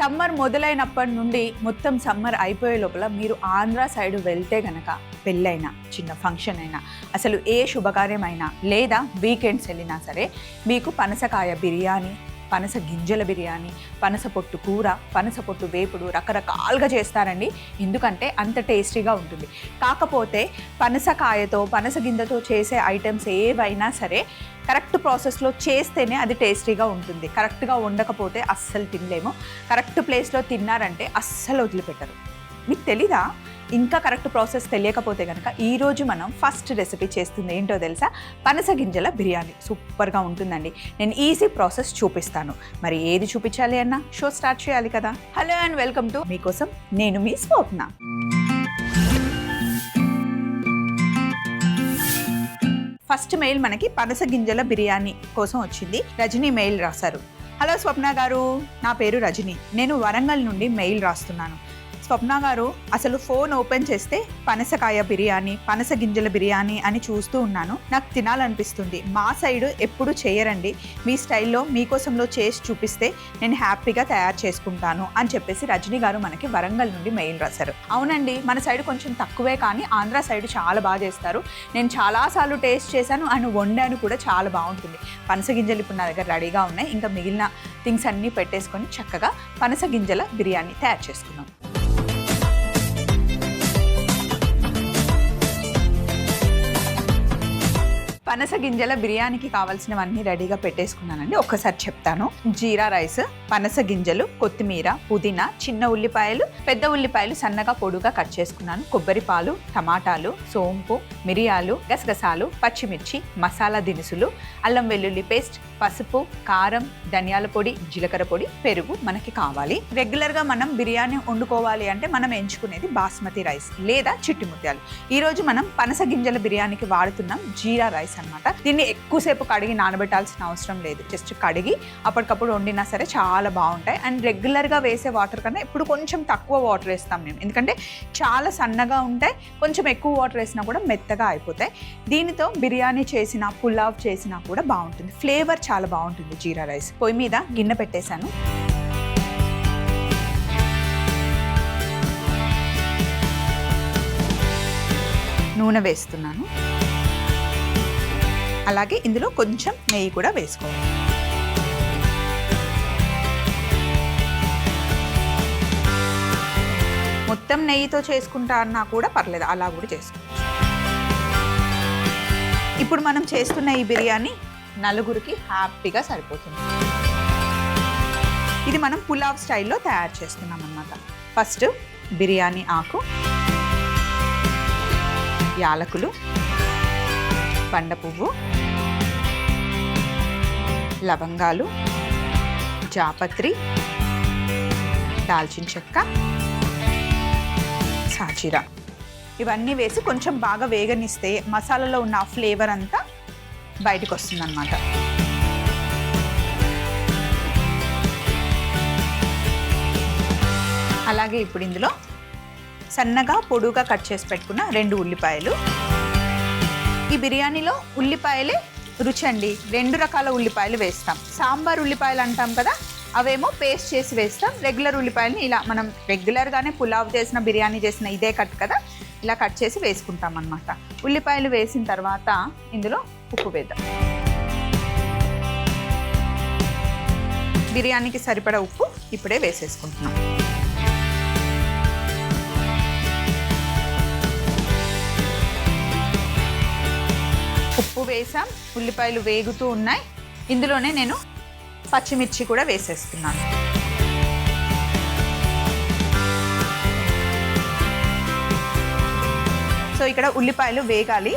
Summer మొదలైనప్పటి నుండి మొత్తం summer అయిపోయే లోపల మీరు ఆంధ్ర సైడ్ వెళ్తే గనక పెళ్ళైనా చిన్న ఫంక్షన్ అయినా అసలు ఏ శుభకార్యమైనా లేదా వీకెండ్స్ వెళ్ళినా సరే మీకు పనసకాయ బిర్యానీ, పనస గింజల బిర్యానీ, పనస పొట్టు కూర, పనస పొట్టు వేపుడు రకరకాలుగా చేస్తారండి. ఎందుకంటే అంత టేస్టీగా ఉంటుంది. కాకపోతే పనసకాయతో పనస గింజతో చేసే ఐటమ్స్ ఏవైనా సరే కరెక్ట్ ప్రాసెస్లో చేస్తేనే అది టేస్టీగా ఉంటుంది. కరెక్ట్గా వండకపోతే అస్సలు తినలేము. కరెక్ట్ ప్లేస్లో తిన్నారంటే అస్సలు వదిలిపెట్టరు. మీకు తెలీదా? ఇంకా కరెక్ట్ ప్రాసెస్ తెలియకపోతే కనుక ఈరోజు మనం ఫస్ట్ రెసిపీ చేస్తుంది ఏంటో తెలుసా? పనస గింజల బిర్యానీ. సూపర్గా ఉంటుందండి. నేను ఈజీ ప్రాసెస్ చూపిస్తాను. మరి ఏది చూపించాలి అన్న షో స్టార్ట్ చేయాలి కదా. హలో అండ్ వెల్కమ్ టు మీకోసం నేను మీ స్వప్న. ఫస్ట్ మెయిల్ మనకి పనస గింజల బిర్యానీ కోసం వచ్చింది. రజనీ మెయిల్ రాశారు. హలో స్వప్న గారు, నా పేరు రజనీ, నేను వరంగల్ నుండి మెయిల్ రాస్తున్నాను. స్వప్న గారు, అసలు ఫోన్ ఓపెన్ చేస్తే పనసకాయ బిర్యానీ, పనస గింజల బిర్యానీ అని చూస్తూ ఉన్నాను. నాకు తినాలనిపిస్తుంది. మా సైడు ఎప్పుడు చేయరండి. మీ స్టైల్లో మీకోసంలో చేసి చూపిస్తే నేను హ్యాపీగా తయారు చేసుకుంటాను అని చెప్పేసి రజనీ గారు మనకి వరంగల్ నుండి మెయిల్ రాశారు. అవునండి, మన సైడ్ కొంచెం తక్కువే, కానీ ఆంధ్ర సైడ్ చాలా బాగా చేస్తారు. నేను చాలాసార్లు టేస్ట్ చేశాను అండ్ వండాను కూడా, చాలా బాగుంటుంది. పనస గింజలు ఇప్పుడు నా దగ్గర రెడీగా ఉన్నాయి. ఇంకా మిగిలిన థింగ్స్ అన్నీ పెట్టేసుకొని చక్కగా పనస గింజల బిర్యానీ తయారు చేసుకుందాం. పనస గింజల బిర్యానీకి కావాల్సినవన్నీ రెడీగా పెట్టేసుకున్నానండి. ఒక్కసారి చెప్తాను. జీరా రైస్, పనస గింజలు, కొత్తిమీర, పుదీనా, చిన్న ఉల్లిపాయలు, పెద్ద ఉల్లిపాయలు సన్నగా పొడుగా కట్ చేసుకున్నాను, కొబ్బరి పాలు, టమాటాలు, సోంపు, మిరియాలు, గసగసాలు, పచ్చిమిర్చి, మసాలా దినుసులు, అల్లం వెల్లుల్లి పేస్ట్, పసుపు, కారం, ధనియాల పొడి, జీలకర్ర పొడి, పెరుగు మనకి కావాలి. రెగ్యులర్గా మనం బిర్యానీ వండుకోవాలి అంటే మనం ఎంచుకునేది బాస్మతి రైస్ లేదా చిట్టి ముత్యాలు. ఈరోజు మనం పనస గింజల బిర్యానీకి వాడుతున్నాం జీరా రైస్ అన్నమాట. దీన్ని ఎక్కువసేపు కడిగి నానబెట్టాల్సిన అవసరం లేదు. జస్ట్ కడిగి అప్పటికప్పుడు వండినా సరే చాలా బాగుంటాయి. అండ్ రెగ్యులర్గా వేసే వాటర్ కన్నా ఇప్పుడు కొంచెం తక్కువ వాటర్ వేస్తాం మేము, ఎందుకంటే చాలా సన్నగా ఉంటాయి. కొంచెం ఎక్కువ వాటర్ వేసినా కూడా మెత్తగా అయిపోతాయి. దీనితో బిర్యానీ చేసినా పులావ్ చేసినా కూడా బాగుంటుంది. ఫ్లేవర్ చాలా బాగుంటుంది జీరా రైస్. పొయ్యి మీద గిన్నె పెట్టేశాను. నూనె వేస్తున్నాను. అలాగే ఇందులో కొంచెం నెయ్యి కూడా వేసుకోవాలి. మొత్తం నెయ్యితో చేసుకుంటా అన్నా కూడా పర్లేదు, అలా కూడా చేసుకోవచ్చు. ఇప్పుడు మనం చేస్తున్న ఈ బిర్యానీ నలుగురికి హ్యాపీగా సరిపోతుంది. ఇది మనం పులావ్ స్టైల్లో తయారు చేస్తున్నాం అన్నమాట. ఫస్ట్ బిర్యానీ ఆకు, యాలకులు, పండ పువ్వు, లవంగాలు, జాపత్రి, దాల్చిన చెక్క, సాజీరా, ఇవన్నీ వేసి కొంచెం బాగా వేగనిస్తే మసాలాలో ఉన్న ఆ ఫ్లేవర్ అంతా బయటకు వస్తుందన్నమాట. అలాగే ఇప్పుడు ఇందులో సన్నగా పొడుగా కట్ చేసి పెట్టుకున్న 2 ఉల్లిపాయలు. ఈ బిర్యానీలో ఉల్లిపాయలే రుచి అండి. 2 రకాల ఉల్లిపాయలు వేస్తాం. సాంబార్ ఉల్లిపాయలు అంటాం కదా, అవేమో పేస్ట్ చేసి వేస్తాం. రెగ్యులర్ ఉల్లిపాయలని ఇలా మనం రెగ్యులర్గానే పులావ్ చేసిన బిర్యానీ చేసిన ఇదే కట్ కదా, ఇలా కట్ చేసి వేసుకుంటాం అన్నమాట. ఉల్లిపాయలు వేసిన తర్వాత ఇందులో ఉప్పు వేద్దాం. బిర్యానీకి సరిపడా ఉప్పు ఇప్పుడే వేసేసుకుంటున్నాం. ఉప్పు వేసాం, ఉల్లిపాయలు వేగుతూ ఉన్నాయి. ఇందులోనే నేను పచ్చిమిర్చి కూడా వేసేస్తున్నాను. సో ఇక్కడ ఉల్లిపాయలు వేగాలి.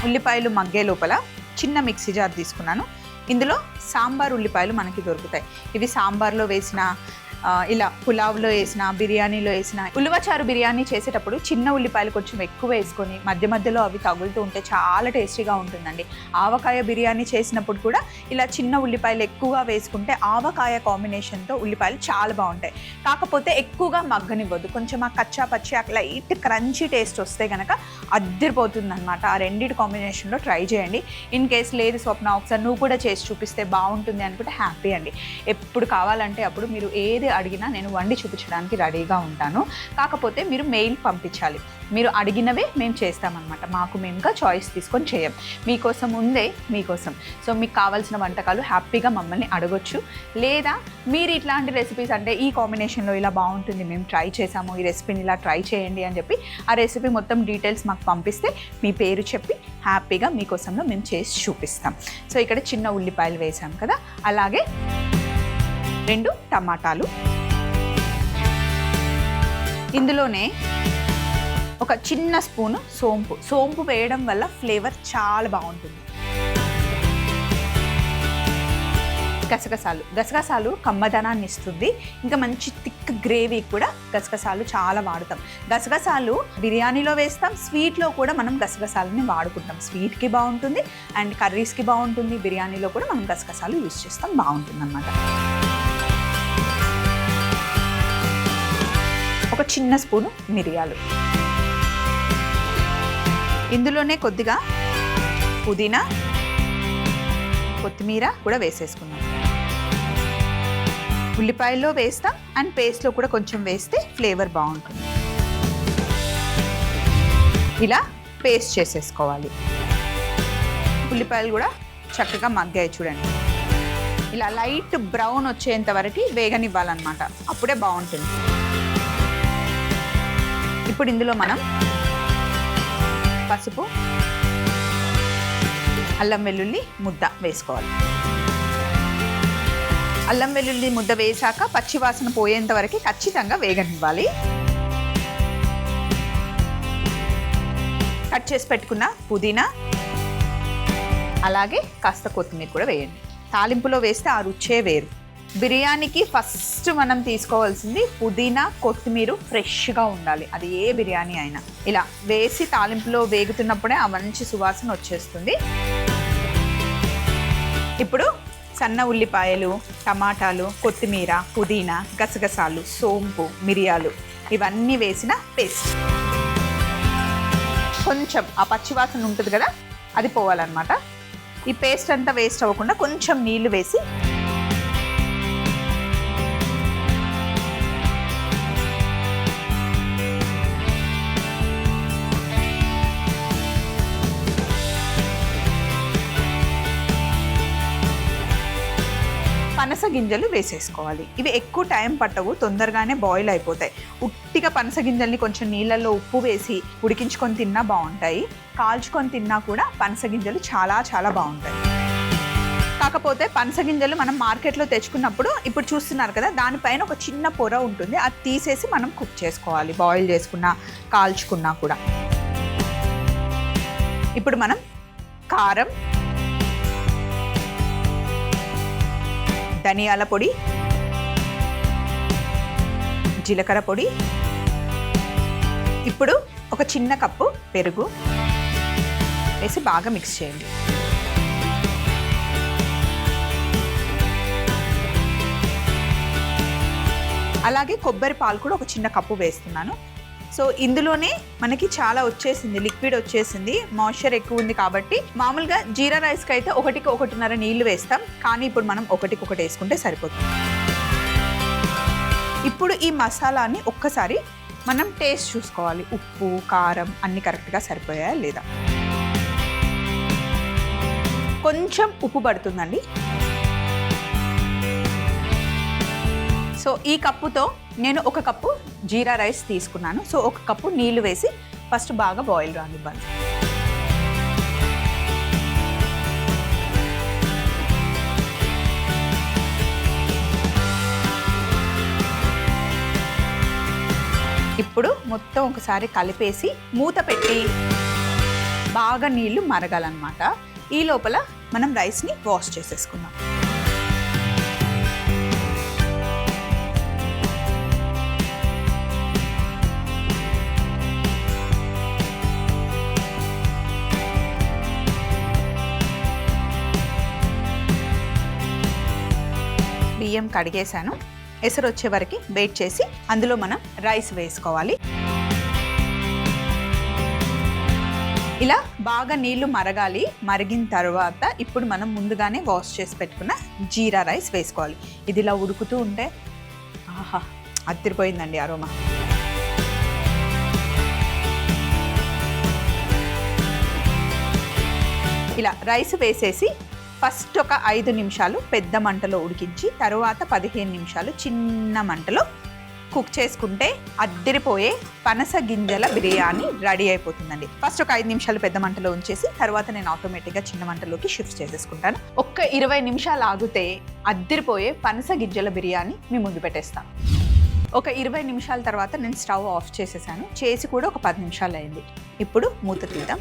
ఉల్లిపాయలు మగ్గే లోపల చిన్న మిక్సీ జార్ తీసుకున్నాను. ఇందులో సాంబార్ ఉల్లిపాయలు మనకి దొరుకుతాయి. ఇవి సాంబార్లో వేసిన ఇలా పులావ్లో వేసిన, బిర్యానీలో వేసిన. ఉలువచారు బిర్యానీ చేసేటప్పుడు చిన్న ఉల్లిపాయలు కొంచెం ఎక్కువ వేసుకొని మధ్య మధ్యలో అవి తగులుతూ ఉంటే చాలా టేస్టీగా ఉంటుందండి. ఆవకాయ బిర్యానీ చేసినప్పుడు కూడా ఇలా చిన్న ఉల్లిపాయలు ఎక్కువగా వేసుకుంటే ఆవకాయ కాంబినేషన్తో ఉల్లిపాయలు చాలా బాగుంటాయి. కాకపోతే ఎక్కువగా మగ్గనివ్వద్దు, కొంచెం ఆ కచ్చా పచ్చి లైట్ క్రంచీ టేస్ట్ వస్తే కనుక అద్దరిపోతుంది అనమాట. ఆ రెండింటి కాంబినేషన్లో ట్రై చేయండి. ఇన్ కేస్ లేదు స్వప్న ఒకసారి నువ్వు కూడా చేసి చూపిస్తే బాగుంటుంది అనుకుంటే హ్యాపీ అండి. ఎప్పుడు కావాలంటే అప్పుడు మీరు ఏది అడిగినా నేను వండి చూపించడానికి రెడీగా ఉంటాను. కాకపోతే మీరు మెయిల్ పంపించాలి. మీరు అడిగినవే మేము చేస్తామన్నమాట. మాకు మేముగా చాయిస్ తీసుకొని చేయం, మీకోసం ఉందే మీకోసం. సో మీకు కావాల్సిన వంటకాలు హ్యాపీగా మమ్మల్ని అడగొచ్చు. లేదా మీరు ఇట్లాంటి రెసిపీస్ అంటే ఈ కాంబినేషన్లో ఇలా బాగుంటుంది, మేము ట్రై చేసాము, ఈ రెసిపీని ఇలా ట్రై చేయండి అని చెప్పి ఆ రెసిపీ మొత్తం డీటెయిల్స్ మాకు పంపిస్తే మీ పేరు చెప్పి హ్యాపీగా మీకోసంలో మేము చేసి చూపిస్తాం. సో ఇక్కడ చిన్న ఉల్లిపాయలు వేసాం కదా, అలాగే 2 టమాటాలు, ఇందులోనే ఒక చిన్న స్పూను సోంపు వేయడం వల్ల ఫ్లేవర్ చాలా బాగుంటుంది. గసగసాలు కమ్మదనాన్ని ఇస్తుంది. ఇంకా మంచి థిక్ గ్రేవీ కూడా గసగసాలు చాలా వాడతాం. గసగసాలు బిర్యానీలో వేస్తాం, స్వీట్లో కూడా మనం గసగసాలని వాడుకుంటాం. స్వీట్కి బాగుంటుంది అండ్ కర్రీస్కి బాగుంటుంది. బిర్యానీలో కూడా మనం గసగసాలు యూజ్ చేస్తాం, బాగుంటుంది అన్నమాట. ఒక చిన్న స్పూను మిరియాలు, ఇందులోనే కొద్దిగా పుదీనా, కొత్తిమీర కూడా వేసేసుకున్నాం. ఉల్లిపాయల్లో వేస్తాం అండ్ పేస్ట్లో కూడా కొంచెం వేస్తే ఫ్లేవర్ బాగుంటుంది. ఇలా పేస్ట్ చేసేసుకోవాలి. ఉల్లిపాయలు కూడా చక్కగా మగ్గాయి చూడండి. ఇలా లైట్ బ్రౌన్ వచ్చేంత వరకు వేగనివ్వాలన్నమాట, అప్పుడే బాగుంటుంది. ఇప్పుడు ఇందులో మనం పసుపు, అల్లం వెల్లుల్లి ముద్ద వేసుకోవాలి. అల్లం వెల్లుల్లి ముద్ద వేసాక పచ్చివాసన పోయేంత వరకు ఖచ్చితంగా వేగనివ్వాలి. కట్ చేసి పెట్టుకున్న పుదీనా, అలాగే కాస్త కొత్తిమీర కూడా వేయండి. తాలింపులో వేస్తే ఆ రుచే వేరు. బిర్యానీకి ఫస్ట్ మనం తీసుకోవాల్సింది పుదీనా, కొత్తిమీర ఫ్రెష్గా ఉండాలి, అది ఏ బిర్యానీ అయినా. ఇలా వేసి తాలింపులో వేగుతున్నప్పుడే ఆ మంచి సువాసన వచ్చేస్తుంది. ఇప్పుడు సన్న ఉల్లిపాయలు, టమాటాలు, కొత్తిమీర, పుదీనా, గసగసాలు, సోంపు, మిరియాలు ఇవన్నీ వేసిన పేస్ట్. కొంచెం ఆ పచ్చివాసన ఉంటుంది కదా, అది పోవాలన్నమాట. ఈ పేస్ట్ అంతా వేస్ట్ అవ్వకుండా కొంచెం నీళ్లు వేసి పనస గింజలు వేసేసుకోవాలి. ఇవి ఎక్కువ టైం పట్టవు, తొందరగానే బాయిల్ అయిపోతాయి. ఉట్టిగా పనస గింజల్ని కొంచెం నీళ్ళల్లో ఉప్పు వేసి ఉడికించుకొని తిన్నా బాగుంటాయి, కాల్చుకొని తిన్నా కూడా పనస గింజలు చాలా చాలా బాగుంటాయి. కాకపోతే పనస గింజలు మనం మార్కెట్లో తెచ్చుకున్నప్పుడు ఇప్పుడు చూస్తున్నారు కదా, దానిపైన ఒక చిన్న పొర ఉంటుంది, అది తీసేసి మనం కుక్ చేసుకోవాలి, బాయిల్ చేసుకున్నా కాల్చుకున్నా కూడా. ఇప్పుడు మనం కారం, ధనియాల పొడి, జీలకర్ర పొడి, ఇప్పుడు ఒక చిన్న కప్పు పెరుగు వేసి బాగా మిక్స్ చేయండి. అలాగే కొబ్బరి పాలు కూడా ఒక చిన్న కప్పు వేస్తున్నాను. సో ఇందులోనే మనకి చాలా వచ్చేసింది, లిక్విడ్ వచ్చేసింది, మాయిశ్చర్ ఎక్కువ ఉంది కాబట్టి మామూలుగా జీరా రైస్కి అయితే 1-1.5 నీళ్లు వేస్తాం, కానీ ఇప్పుడు మనం 1-1 వేసుకుంటే సరిపోతుంది. ఇప్పుడు ఈ మసాలాని ఒక్కసారి మనం టేస్ట్ చూసుకోవాలి, ఉప్పు కారం అన్ని కరెక్ట్గా సరిపోయాయా లేదా. కొంచెం ఉప్పు పడుతుందండి. సో ఈ కప్పుతో నేను 1 కప్పు జీరా రైస్ తీసుకున్నాను. సో 1 కప్పు నీళ్లు వేసి ఫస్ట్ బాగా బాయిల్ రానివ్వాలి. ఇప్పుడు మొత్తం ఒకసారి కలిపేసి మూత పెట్టి బాగా నీళ్లు మరగాలన్నమాట. ఈ లోపల మనం రైస్ని వాష్ చేసేసుకుందాం. బియ్యం కడిగేసాను. ఎసరు వచ్చే వరకు వెయిట్ చేసి అందులో మనం రైస్ వేసుకోవాలి. ఇలా బాగా నీళ్లు మరగాలి. మరిగిన తర్వాత ఇప్పుడు మనం ముందుగానే వాష్ చేసి పెట్టుకున్న జీరా రైస్ వేసుకోవాలి. ఇది ఇలా ఉడుకుతూ ఉంటే ఆహా అదిరిపోయిందండి అరోమా. ఇలా రైస్ వేసేసి ఫస్ట్ ఒక 5 నిమిషాలు పెద్ద మంటలో ఉడికించి తర్వాత 15 నిమిషాలు చిన్న మంటలో కుక్ చేసుకుంటే అద్దరిపోయే పనస గింజల బిర్యానీ రెడీ అయిపోతుందండి. ఫస్ట్ ఒక 5 నిమిషాలు పెద్ద మంటలో ఉంచేసి తర్వాత నేను ఆటోమేటిక్గా చిన్న మంటలోకి షిఫ్ట్ చేసేసుకుంటాను. ఒక్క 20 నిమిషాలు ఆగితే అద్దరిపోయే పనస గింజల బిర్యానీ మీ ముందు పెట్టేస్తాను. ఒక 20 నిమిషాల తర్వాత నేను స్టవ్ ఆఫ్ చేసేసాను. చేసి కూడా ఒక 10 నిమిషాలు అయింది. ఇప్పుడు మూత తీద్దాం.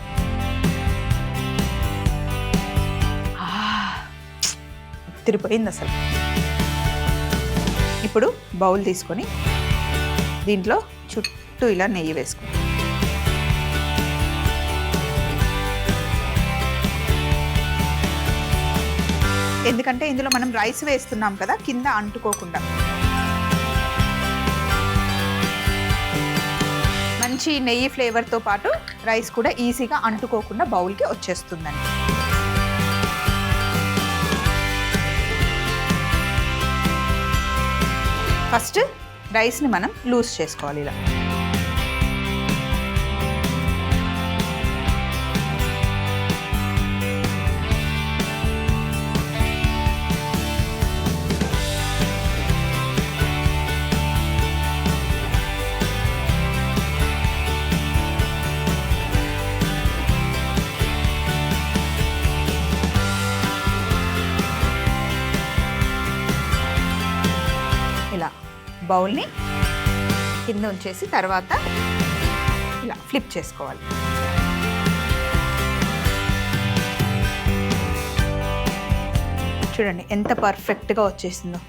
అద్దరిపోయింది అసలు. ఇప్పుడు బౌల్ తీసుకొని దీంట్లో చుట్టూ ఇలా నెయ్యి వేసుకో. ఎందుకంటే ఇందులో మనం రైస్ వేస్తున్నాం కదా, కింద అంటుకోకుండా. మంచి నెయ్యి ఫ్లేవర్తో పాటు రైస్ కూడా ఈజీగా అంటుకోకుండా బౌల్కి వచ్చేస్తుందండి. ఫస్ట్ రైస్ని మనం లూజ్ చేసుకోవాలి. ఇలా బౌల్ని కింద ఉంచేసి తర్వాత ఇలా ఫ్లిప్ చేసుకోవాలి. చూడండి ఎంత పర్ఫెక్ట్గా వచ్చేసిందో.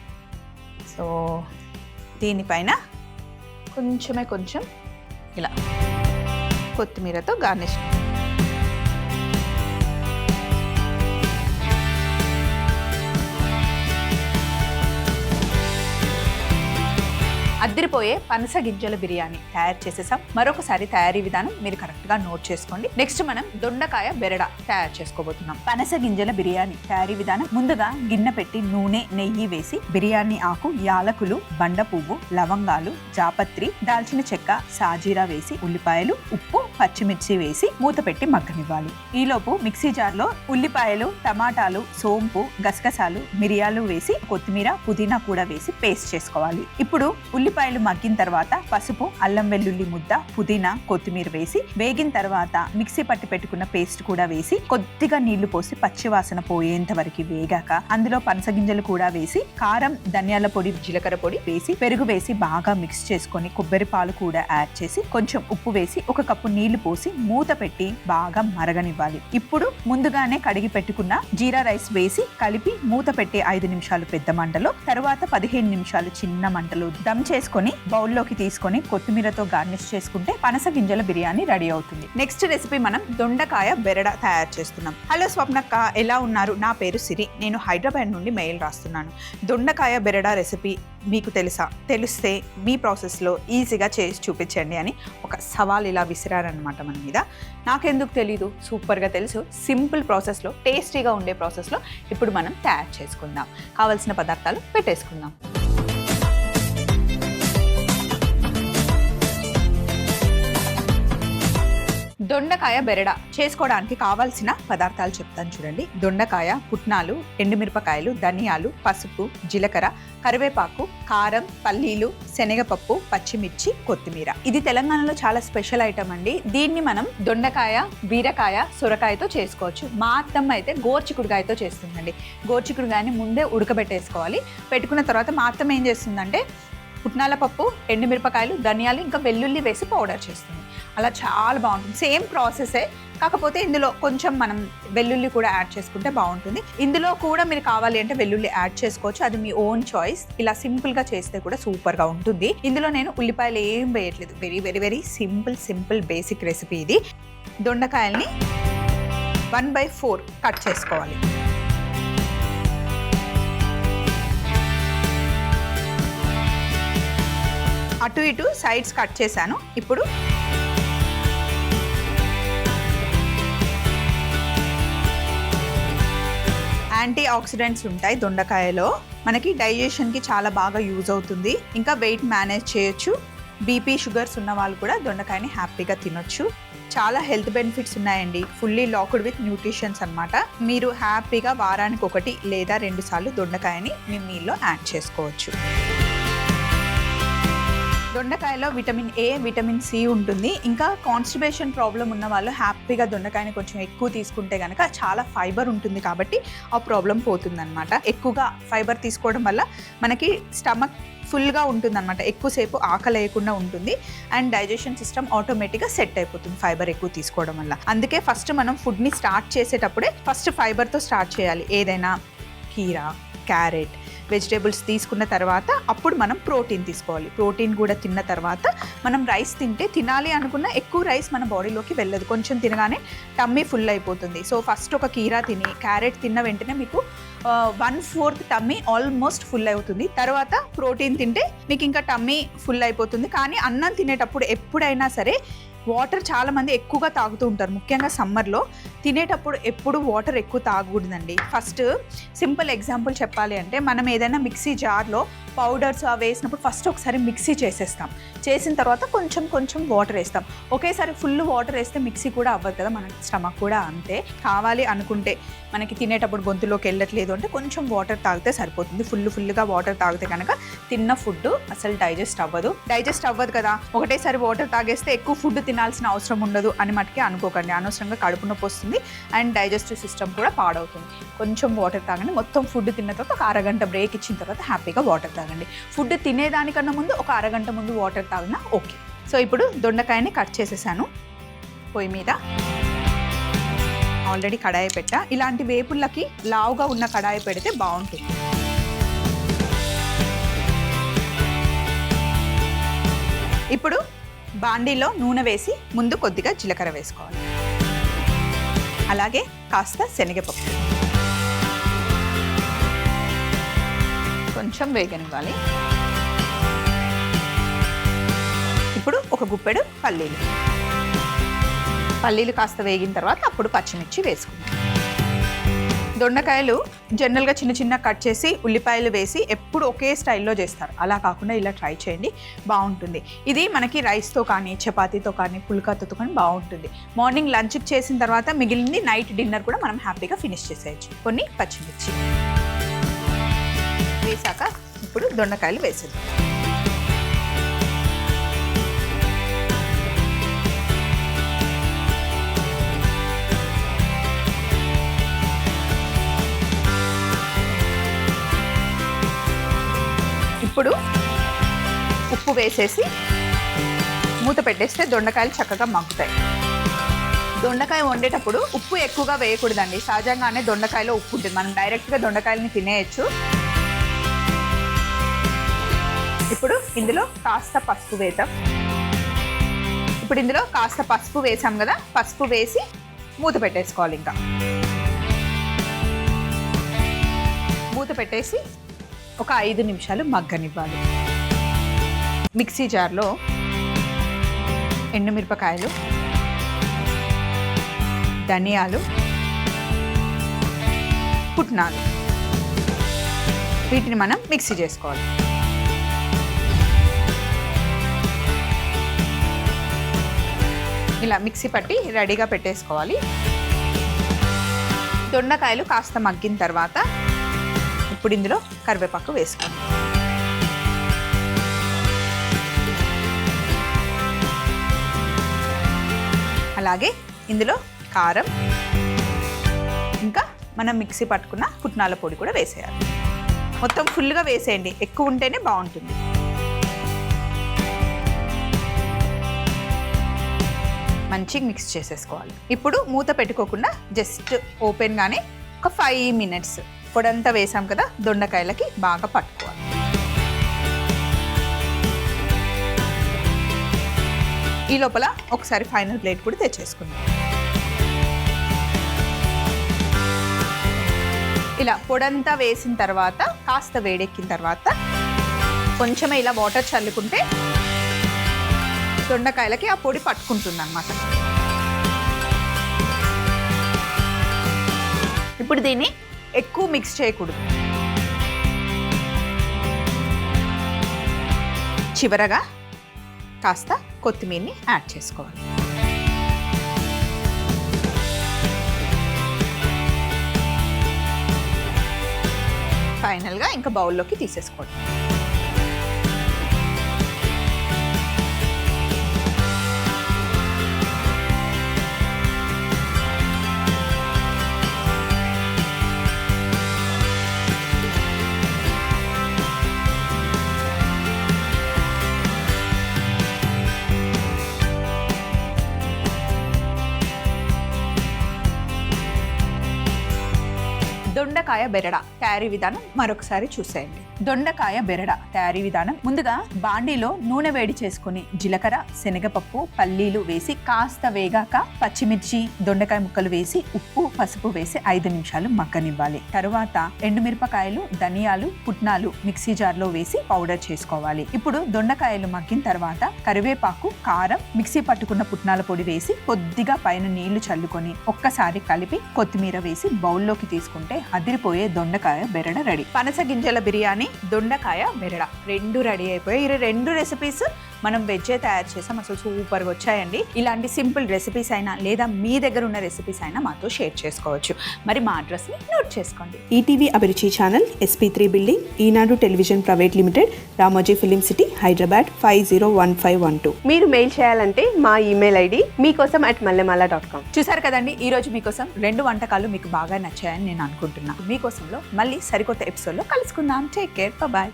సో దీనిపైన కొంచెం ఇలా కొత్తిమీరతో గార్నిష్. అద్దరిపోయే పనస గింజల బిర్యానీ తయారు చేసేసాం. మరొకసారి తయారీ విధానం మీరు కరెక్ట్గా నోట్ చేసుకోండి. నెక్స్ట్ మనం దొండకాయ బెరడ తయారు చేసుకోబోతున్నాం. పనస గింజల బిర్యానీ తయారీ విధానం: ముందుగా గిన్నె పెట్టి నూనె నెయ్యి వేసి బిర్యానీ ఆకు, యాలకులు, బండ పువ్వు, లవంగాలు, జాపత్రి, దాల్చిన చెక్క, సాజీరా వేసి ఉల్లిపాయలు, ఉప్పు, పచ్చిమిర్చి వేసి మూత పెట్టి మగ్గనివ్వాలి. ఈలోపు మిక్సీ జార్లో ఉల్లిపాయలు, టమాటాలు, సోంపు, గసగసాలు, మిరియాలు వేసి కొత్తిమీర, పుదీనా కూడా వేసి పేస్ట్ చేసుకోవాలి. ఇప్పుడు ఉల్లిపాయలు మగ్గిన తర్వాత పసుపు, అల్లం వెల్లుల్లి ముద్ద, పుదీనా, కొత్తిమీర వేసి వేగిన తర్వాత మిక్సీ పట్టి పెట్టుకున్న పేస్ట్ కూడా వేసి కొద్దిగా నీళ్లు పోసి పచ్చివాసన పోయేంత వరకు వేగాక అందులో పనస గింజలు కూడా వేసి కారం, ధనియాల పొడి, జీలకర్ర పొడి వేసి పెరుగు వేసి బాగా మిక్స్ చేసుకొని కొబ్బరి పాలు కూడా యాడ్ చేసి కొంచెం ఉప్పు వేసి 1 కప్పు నీళ్లు పోసి మూత పెట్టి బాగా మరగనివ్వాలి. ఇప్పుడు ముందుగానే కడిగి పెట్టుకున్న జీరా రైస్ వేసి కలిపి మూత పెట్టి 5 నిమిషాలు పెద్ద మంటలో, తర్వాత 15 నిమిషాలు చిన్న మంటలో దమ్ చేసుకొని బౌల్లోకి తీసుకొని కొత్తిమీరతో గార్నిష్ చేసుకుంటే పనస గింజల బిర్యానీ రెడీ అవుతుంది. నెక్స్ట్ రెసిపీ మనం దొండకాయ బెరడ తయారు చేస్తున్నాం. హలో స్వప్నక్క, ఎలా ఉన్నారు? నా పేరు సిరి. నేను హైదరాబాద్ నుండి మెయిల్ రాస్తున్నాను. దొండకాయ బెరడ రెసిపీ మీకు తెలుసా? తెలిస్తే మీ ప్రాసెస్లో ఈజీగా చేసి చూపించండి అని ఒక సవాల్ ఇలా విసిరారనమాట మన మీద. నాకెందుకు తెలీదు, సూపర్గా తెలుసు. సింపుల్ ప్రాసెస్లో, టేస్టీగా ఉండే ప్రాసెస్లో ఇప్పుడు మనం తయారు చేసుకుందాం. కావాల్సిన పదార్థాలు పెట్టేసుకుందాం. దొండకాయ బెరడ చేసుకోవడానికి కావాల్సిన పదార్థాలు చెప్తాను చూడండి. దొండకాయ, పుట్నాలు, ఎండుమిరపకాయలు, ధనియాలు, పసుపు, జీలకర్ర, కరివేపాకు, కారం, పల్లీలు, శనగపప్పు, పచ్చిమిర్చి, కొత్తిమీర. ఇది తెలంగాణలో చాలా స్పెషల్ ఐటమ్ అండి. దీన్ని మనం దొండకాయ, బీరకాయ, సొరకాయతో చేసుకోవచ్చు. మా అత్తమ్మ అయితే గోర్చికుడుకాయతో చేస్తుందండి. గోర్చికుడుకాయని ముందే ఉడకబెట్టేసుకోవాలి. పెట్టుకున్న తర్వాత మా అత్తమ్మ ఏం చేస్తుందంటే పుట్నాల పప్పు, ఎండుమిరపకాయలు, ధనియాలు, ఇంకా వెల్లుల్లి వేసి పౌడర్ చేస్తుంది. అలా చాలా బాగుంటుంది. సేమ్ ప్రాసెసే, కాకపోతే ఇందులో కొంచెం మనం వెల్లుల్లి కూడా యాడ్ చేసుకుంటే బాగుంటుంది. ఇందులో కూడా మీరు కావాలి అంటే వెల్లుల్లి యాడ్ చేసుకోవచ్చు, అది మీ ఓన్ చాయిస్. ఇలా సింపుల్గా చేస్తే కూడా సూపర్గా ఉంటుంది. ఇందులో నేను ఉల్లిపాయలు ఏం వేయట్లేదు. Very very very simple basic recipe ఇది. దొండకాయల్ని 1/4 కట్ చేసుకోవాలి. అటు ఇటు సైడ్స్ కట్ చేశాను. ఇప్పుడు యాంటీ ఆక్సిడెంట్స్ ఉంటాయి దొండకాయలో, మనకి డైజెషన్కి చాలా బాగా యూజ్ అవుతుంది. ఇంకా వెయిట్ మేనేజ్ చేయొచ్చు. బీపీ షుగర్స్ ఉన్న వాళ్ళు కూడా దొండకాయని హ్యాపీగా తినొచ్చు. చాలా హెల్త్ బెనిఫిట్స్ ఉన్నాయండి. ఫుల్లీ లాక్డ్ విత్ న్యూట్రిషన్స్ అన్నమాట. మీరు హ్యాపీగా వారానికి 1 లేదా 2 సార్లు దొండకాయని మీ మీల్లో యాడ్ చేసుకోవచ్చు. దొండకాయలో విటమిన్ ఏ, విటమిన్ సి ఉంటుంది. ఇంకా కాన్స్టిపేషన్ ప్రాబ్లం ఉన్న వాళ్ళు హ్యాపీగా దొండకాయని కొంచెం ఎక్కువ తీసుకుంటే కనుక చాలా ఫైబర్ ఉంటుంది కాబట్టి ఆ ప్రాబ్లం పోతుందన్నమాట. ఎక్కువగా ఫైబర్ తీసుకోవడం వల్ల మనకి స్టమక్ ఫుల్గా ఉంటుందన్నమాట. ఎక్కువసేపు ఆకలి లేకుండా ఉంటుంది అండ్ డైజెషన్ సిస్టమ్ ఆటోమేటిక్గా సెట్ అయిపోతుంది ఫైబర్ ఎక్కువ తీసుకోవడం వల్ల. అందుకే ఫస్ట్ మనం ఫుడ్ని స్టార్ట్ చేసేటప్పుడే ఫస్ట్ ఫైబర్తో స్టార్ట్ చేయాలి. ఏదైనా కీరా, క్యారెట్, వెజిటేబుల్స్ తీసుకున్న తర్వాత అప్పుడు మనం ప్రోటీన్ తీసుకోవాలి. ప్రోటీన్ కూడా తిన్న తర్వాత మనం రైస్ తినాలి అనుకున్న ఎక్కువ రైస్ మన బాడీలోకి వెళ్ళదు. కొంచెం తినగానే టమ్మీ ఫుల్ అయిపోతుంది. సో ఫస్ట్ ఒక కీరా తిని క్యారెట్ తిన్న వెంటనే మీకు 1/4 టమ్మీ ఆల్మోస్ట్ ఫుల్ అవుతుంది. తర్వాత ప్రోటీన్ తింటే మీకు ఇంకా టమ్మీ ఫుల్ అయిపోతుంది. కానీ అన్నం తినేటప్పుడు ఎప్పుడైనా సరే వాటర్ చాలామంది ఎక్కువగా తాగుతూ ఉంటారు. ముఖ్యంగా సమ్మర్లో తినేటప్పుడు ఎప్పుడు వాటర్ ఎక్కువ తాగకూడదండి. ఫస్ట్ సింపుల్ ఎగ్జాంపుల్ చెప్పాలి అంటే మనం ఏదైనా మిక్సీ జార్లో పౌడర్స్ వేసినప్పుడు ఫస్ట్ ఒకసారి మిక్సీ చేసేస్తాం. చేసిన తర్వాత కొంచెం వాటర్ వేస్తాం. ఒకేసారి ఫుల్ వాటర్ వేస్తే మిక్సీ కూడా అవ్వదు కదా, మన స్టమక్ కూడా అంతే. కావాలి అనుకుంటే మనకి తినేటప్పుడు గొంతులోకి వెళ్ళట్లేదు అంటే కొంచెం వాటర్ తాగితే సరిపోతుంది. ఫుల్గా వాటర్ తాగితే కనుక తిన్న ఫుడ్ అసలు డైజెస్ట్ అవ్వదు కదా. ఒకటేసారి వాటర్ తాగేస్తే ఎక్కువ ఫుడ్ తినాల్సిన అవసరం ఉండదు అని మటుకే అనుకోకండి. అనవసరంగా కడుపు నొప్పి వస్తుంది అండ్ డైజెస్టివ్ సిస్టమ్ కూడా పాడవుతుంది. కొంచెం వాటర్ తాగండి. మొత్తం ఫుడ్ తిన్న తర్వాత ఒక అరగంట బ్రేక్ ఇచ్చిన తర్వాత హ్యాపీగా వాటర్ తాగండి. ఫుడ్ తినేదానికన్నా ముందు ఒక అరగంట ముందు వాటర్ తాగినా ఓకే. సో ఇప్పుడు దొండకాయని కట్ చేసేసాను. పొయ్యి మీద ఆల్రెడీ కడాయి పెట్టా. ఇలాంటి వేపుళ్ళకి లావుగా ఉన్న కడాయి పెడితే బాగుంటుంది. ఇప్పుడు బాండీలో నూనె వేసి ముందు కొద్దిగా జీలకర్ర వేసుకోవాలి. అలాగే కాస్త శనగపప్పు కొంచెం వేగనివ్వాలి. ఇప్పుడు ఒక గుప్పెడు పల్లీలు కాస్త వేగిన తర్వాత అప్పుడు పచ్చిమిర్చి వేసుకుందాం. దొండకాయలు జనరల్గా చిన్న కట్ చేసి ఉల్లిపాయలు వేసి ఎప్పుడు ఒకే స్టైల్లో చేస్తారు. అలా కాకుండా ఇలా ట్రై చేయండి, బాగుంటుంది. ఇది మనకి రైస్తో కానీ చపాతీతో కానీ పుల్కాతో కానీ బాగుంటుంది. మార్నింగ్ లంచ్కి చేసిన తర్వాత మిగిలింది నైట్ డిన్నర్ కూడా మనం హ్యాపీగా ఫినిష్ చేసేయచ్చు. కొన్ని పచ్చిమిర్చి వేసాక ఇప్పుడు దొండకాయలు వేసేద్దాం. ఇప్పుడు ఉప్పు వేసేసి మూత పెట్టేస్తే దొండకాయలు చక్కగా మగ్గుతాయి. దొండకాయ వండేటప్పుడు ఉప్పు ఎక్కువగా వేయకూడదండి. సహజంగానే దొండకాయలో ఉప్పు ఉంటుంది. మనం డైరెక్ట్గా దొండకాయలని తినేయచ్చు. ఇప్పుడు ఇందులో కాస్త పసుపు వేద్దాం. ఇప్పుడు ఇందులో కాస్త పసుపు వేసాం కదా, పసుపు వేసి మూత పెట్టేసుకోవాలి. ఇంకా మూత పెట్టేసి ఒక 5 నిమిషాలు మగ్గనివ్వాలి. మిక్సీ జార్లో ఎండుమిరపకాయలు, ధనియాలు, పుట్నాలు వీటిని మనం మిక్సీ చేసుకోవాలి. ఇలా మిక్సీ పట్టి రెడీగా పెట్టేసుకోవాలి. దొండకాయలు కాస్త మగ్గిన తర్వాత ఇప్పుడు ఇందులో కరివేపాకు వేసుకోండి. అలాగే ఇందులో కారం ఇంకా మనం మిక్సీ పట్టుకున్న పుట్నాల పొడి కూడా వేసేయాలి. మొత్తం ఫుల్గా వేసేయండి, ఎక్కువ ఉంటేనే బాగుంటుంది. మంచిగా మిక్స్ చేసేసుకోవాలి. ఇప్పుడు మూత పెట్టుకోకుండా జస్ట్ ఓపెన్గానే ఒక 5 మినిట్స్ పొడంతా వేసాం కదా, దొండకాయలకి బాగా పట్టుకోవాలి. ఈ లోపల ఒకసారి ఫైనల్ ప్లేట్ కూడా తెచ్చేసుకుందాం. ఇలా పొడంతా వేసిన తర్వాత కాస్త వేడెక్కిన తర్వాత కొంచెమే ఇలా వాటర్ చల్లుకుంటే దొండకాయలకి ఆ పొడి పట్టుకుంటుంది అన్నమాట. ఇప్పుడు దీన్ని ఎక్కువ మిక్స్ చేయకూడదు. చివరగా కాస్త కొత్తిమీరని యాడ్ చేసుకోవాలి. ఫైనల్గా ఇంకా బౌల్లోకి తీసేసుకోండి. దొండకాయ బెరడ తయారీ విధానం మరొకసారి చూసేయండి. దొండకాయ బెరడ తయారీ విధానం: ముందుగా బాండీలో నూనె వేడి చేసుకుని జీలకర్ర, శనగపప్పు, పల్లీలు వేసి కాస్త వేగాక పచ్చిమిర్చి, దొండకాయ ముక్కలు వేసి ఉప్పు, పసుపు వేసి 5 నిమిషాలు మగ్గనివ్వాలి. తరువాత ఎండుమిరపకాయలు, ధనియాలు, పుట్నాలు మిక్సీ జార్లో వేసి పౌడర్ చేసుకోవాలి. ఇప్పుడు దొండకాయలు మగ్గిన తర్వాత కరివేపాకు, కారం, మిక్సీ పట్టుకున్న పుట్నాల పొడి వేసి కొద్దిగా పైన నీళ్లు చల్లుకొని ఒక్కసారి కలిపి కొత్తిమీర వేసి బౌల్లోకి తీసుకుంటే అదిరిపోయే దొండకాయ బెరడ రెడీ. పనస గింజల బిర్యానీ, దొండకాయ బెరడ రెండు రెడీ అయిపోయాయి. ఈ 2 రెసిపీస్ మనం వెజ్జే తయారు చేసాం. అసలు సూపర్గా వచ్చాయండి. ఇలాంటి సింపుల్ రెసిపీస్ అయినా లేదా మీ దగ్గర ఉన్న రెసిపీస్ అయినా మాతో షేర్ చేసుకోవచ్చు. మరి మా అడ్రస్ని నోట్ చేసుకోండి. ETV Abhiruchi channel, SP3 building, Eenadu television private limited, Ramoji film city, Hyderabad 501512. మీరు మెయిల్ చేయాలంటే మా ఈమెయిల్ ఐడి meekosam@mallemala.com. చూసారు కదండి, ఈ రోజు మీకోసం 2 వంటకాలు మీకు బాగా నచ్చాయని నేను అనుకుంటున్నాను. మీకోసంలో మళ్ళీ సరికొత్త ఎపిసోడ్లో కలుసుకుందాం. Take care, bye.